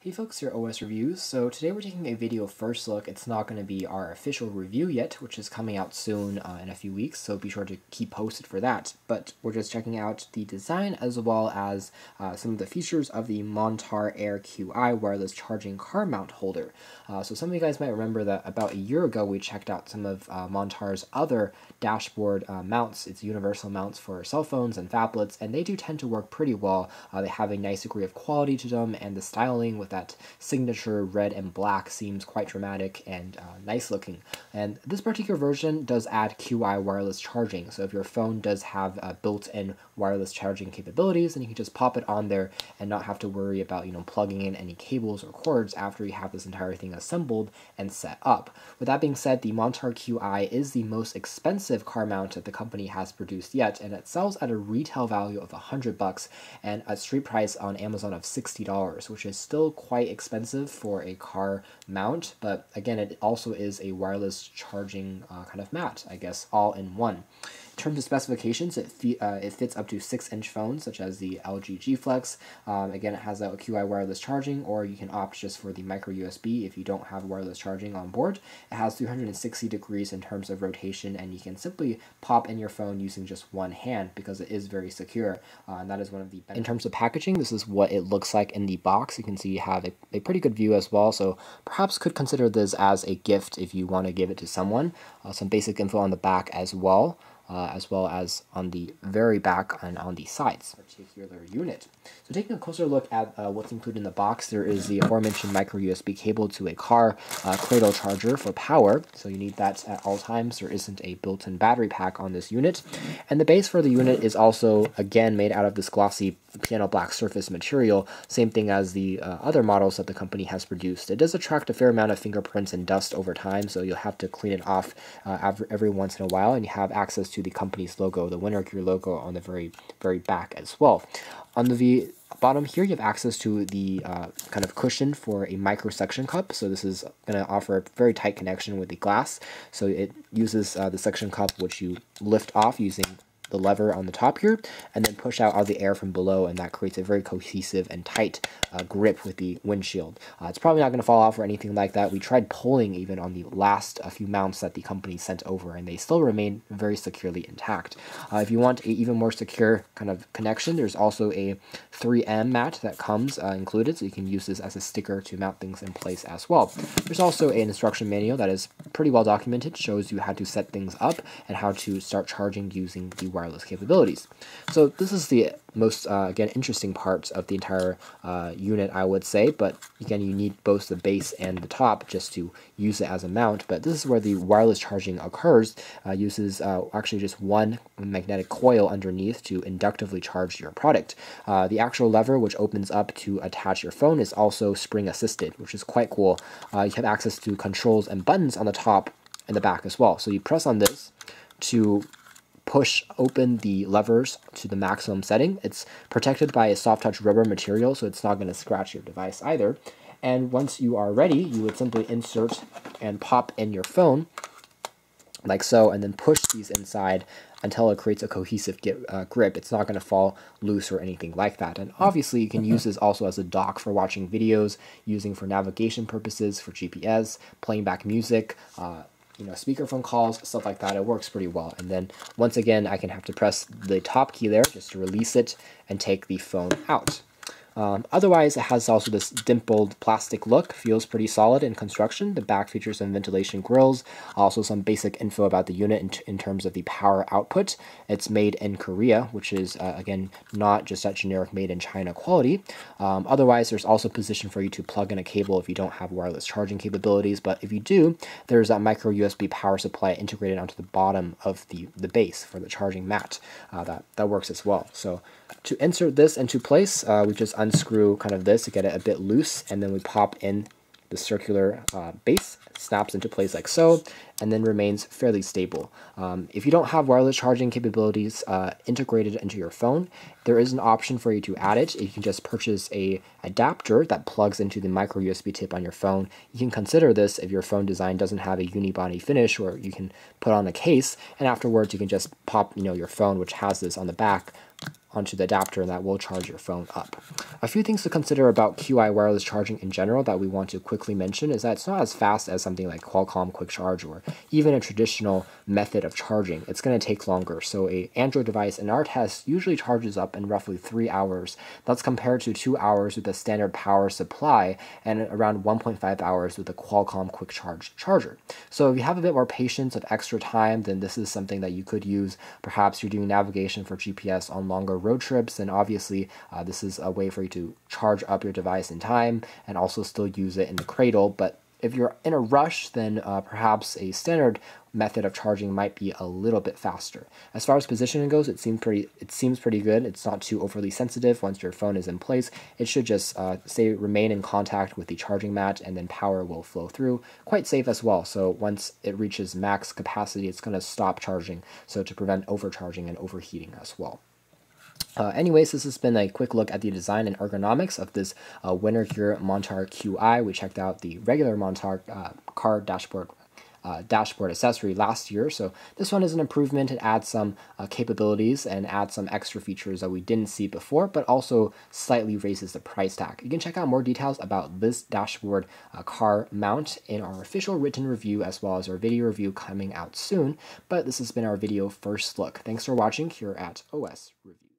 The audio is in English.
Hey folks, here OS Reviews. So today we're taking a video first look. It's not going to be our official review yet, which is coming out soon in a few weeks, so be sure to keep posted for that. But we're just checking out the design as well as some of the features of the Montar Air QI wireless charging car mount holder. So some of you guys might remember that about a year ago we checked out some of Montar's other dashboard mounts. It's universal mounts for cell phones and phablets, and they do tend to work pretty well. They have a nice degree of quality to them, and the styling with that signature red and black seems quite dramatic and nice looking. And this particular version does add QI wireless charging, so if your phone does have built-in wireless charging capabilities, then you can just pop it on there and not have to worry about plugging in any cables or cords after you have this entire thing assembled and set up. With that being said, the Montar QI is the most expensive car mount that the company has produced yet, and it sells at a retail value of $100 and a street price on Amazon of $60, which is still quite expensive for a car mount, but again, it also is a wireless charging kind of mat, I guess, all in one. In terms of specifications, it fits up to 6-inch phones, such as the LG G Flex. Again, it has a QI wireless charging, or you can opt just for the micro USB if you don't have wireless charging on board. It has 360 degrees in terms of rotation, and you can simply pop in your phone using just one hand because it is very secure, and that is one of the benefits. In terms of packaging, this is what it looks like in the box. You can see you have a pretty good view as well, so perhaps could consider this as a gift if you want to give it to someone. Some basic info on the back as well as on the very back and on the sides. Particular unit. So taking a closer look at what's included in the box, there is the aforementioned micro USB cable to a car cradle charger for power. So you need that at all times. There isn't a built-in battery pack on this unit. And the base for the unit is also, again, made out of this glossy piano black surface material, same thing as the other models that the company has produced. It does attract a fair amount of fingerprints and dust over time, so you'll have to clean it off every once in a while, and you have access to the company's logo, the WinnerGear logo, on the very back as well. On the bottom here, you have access to the kind of cushion for a micro suction cup. So this is going to offer a very tight connection with the glass. So it uses the suction cup, which you lift off using the lever on the top here, and then push out all the air from below, and that creates a very cohesive and tight grip with the windshield. It's probably not going to fall off or anything like that. We tried pulling even on the last few mounts that the company sent over, and they still remain very securely intact. If you want an even more secure kind of connection, there's also a 3M mat that comes included, so you can use this as a sticker to mount things in place as well. There's also an instruction manual that is pretty well documented, shows you how to set things up and how to start charging using the wireless capabilities. So this is the most, again, interesting part of the entire unit, I would say, but again, you need both the base and the top just to use it as a mount, but this is where the wireless charging occurs. Uses actually just one magnetic coil underneath to inductively charge your product. The actual lever, which opens up to attach your phone, is also spring assisted, which is quite cool. You have access to controls and buttons on the top and the back as well. So you press on this to push open the levers to the maximum setting. It's protected by a soft touch rubber material, so it's not going to scratch your device either. And once you are ready, you would simply insert and pop in your phone like so, and then push these inside until it creates a cohesive grip. It's not going to fall loose or anything like that. And obviously you can use this also as a dock for watching videos, using for navigation purposes, for GPS, playing back music, speakerphone calls, stuff like that. It works pretty well. And then once again, I can have to press the top key there just to release it and take the phone out. Otherwise, it has also this dimpled plastic look, feels pretty solid in construction. The back features some ventilation grills, also some basic info about the unit in terms of the power output. It's made in Korea, which is, again, not just that generic made in China quality. Otherwise, there's also a position for you to plug in a cable if you don't have wireless charging capabilities, but if you do, there's a micro USB power supply integrated onto the bottom of the base for the charging mat. That works as well. So to insert this into place, we just unscrew kind of this to get it a bit loose, and then we pop in the circular base, snaps into place like so, and then remains fairly stable. If you don't have wireless charging capabilities integrated into your phone, there is an option for you to add it. You can just purchase a adapter that plugs into the micro USB tip on your phone. You can consider this if your phone design doesn't have a unibody finish, or you can put on a case, and afterwards you can just pop your phone, which has this on the back, onto the adapter, and that will charge your phone up. A few things to consider about QI wireless charging in general that we want to quickly mention is that it's not as fast as something like Qualcomm Quick Charge or even a traditional method of charging. It's going to take longer. So a Android device in our test usually charges up in roughly 3 hours. That's compared to 2 hours with a standard power supply and around 1.5 hours with a Qualcomm Quick Charge charger. So if you have a bit more patience of extra time, then this is something that you could use. Perhaps you're doing navigation for GPS on longer road trips, and obviously this is a way for you to charge up your device in time and also still use it in the cradle. But if you're in a rush, then perhaps a standard method of charging might be a little bit faster. As far as positioning goes, it seems pretty good. It's not too overly sensitive. Once your phone is in place, it should just remain in contact with the charging mat, and then power will flow through. Quite safe as well. So once it reaches max capacity, it's going to stop charging, so to prevent overcharging and overheating as well. Anyways, this has been a quick look at the design and ergonomics of this WinnerGear Montar QI. We checked out the regular Montar car dashboard accessory last year, so this one is an improvement. It adds some capabilities and adds some extra features that we didn't see before, but also slightly raises the price tag. You can check out more details about this dashboard car mount in our official written review, as well as our video review coming out soon. But this has been our video first look. Thanks for watching here at OS Review.